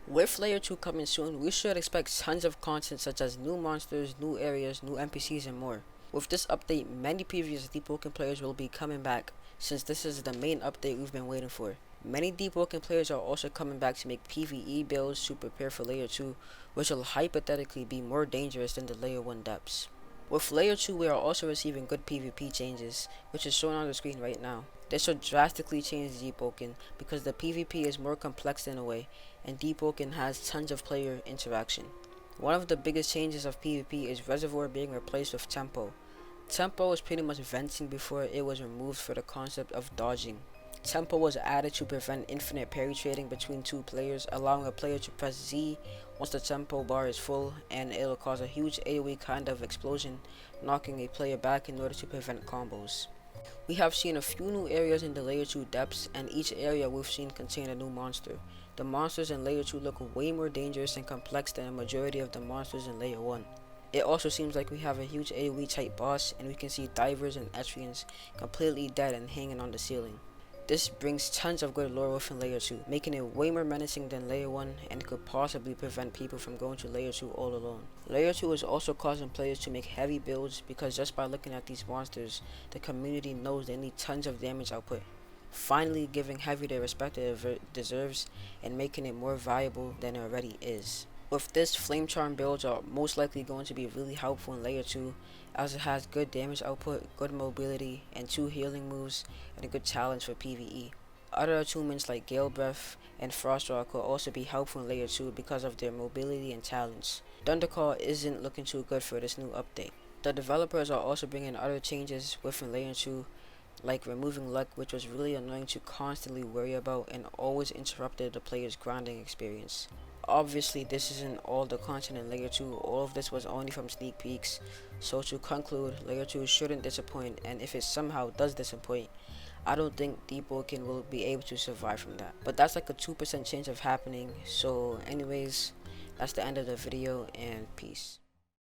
With Layer 2 coming soon, we should expect tons of content such as new monsters, new areas, new NPCs, and more. With this update, many previous Deepwoken players will be coming back, since this is the main update we've been waiting for. Many Deepwoken players are also coming back to make PvE builds to prepare for Layer 2, which will hypothetically be more dangerous than the Layer 1 depths. With Layer 2, we are also receiving good PvP changes, which is shown on the screen right now. This should drastically change Deepwoken because the PvP is more complex in a way, and Deepwoken has tons of player interaction. One of the biggest changes of PvP is Reservoir being replaced with Tempo. Tempo was pretty much venting before it was removed for the concept of dodging. Tempo was added to prevent infinite parry trading between two players, allowing a player to press Z once the tempo bar is full, and it'll cause a huge AoE kind of explosion, knocking a player back in order to prevent combos. We have seen a few new areas in the Layer 2 depths, and each area we've seen contain a new monster. The monsters in Layer 2 look way more dangerous and complex than a majority of the monsters in Layer 1. It also seems like we have a huge AoE type boss, and we can see divers and Etrians completely dead and hanging on the ceiling. This brings tons of good lore within Layer 2, making it way more menacing than Layer 1 and could possibly prevent people from going to Layer 2 all alone. Layer 2 is also causing players to make heavy builds because just by looking at these monsters, the community knows they need tons of damage output, finally giving heavy the respect it deserves and making it more viable than it already is. With this, Flame Charm builds are most likely going to be really helpful in Layer 2 as it has good damage output, good mobility, and 2 healing moves, and a good challenge for PvE. Other attunements like Gale Breath and Frost Rock will also be helpful in Layer 2 because of their mobility and talents. Thundercall isn't looking too good for this new update. The developers are also bringing other changes within Layer 2, like removing luck, which was really annoying to constantly worry about and always interrupted the player's grinding experience. Obviously, this isn't all the content in Layer 2, all of this was only from sneak peeks, so to conclude, Layer 2 shouldn't disappoint, and if it somehow does disappoint, I don't think Deepwoken will be able to survive from that. But that's like a 2% chance of happening, so anyways, that's the end of the video, and peace.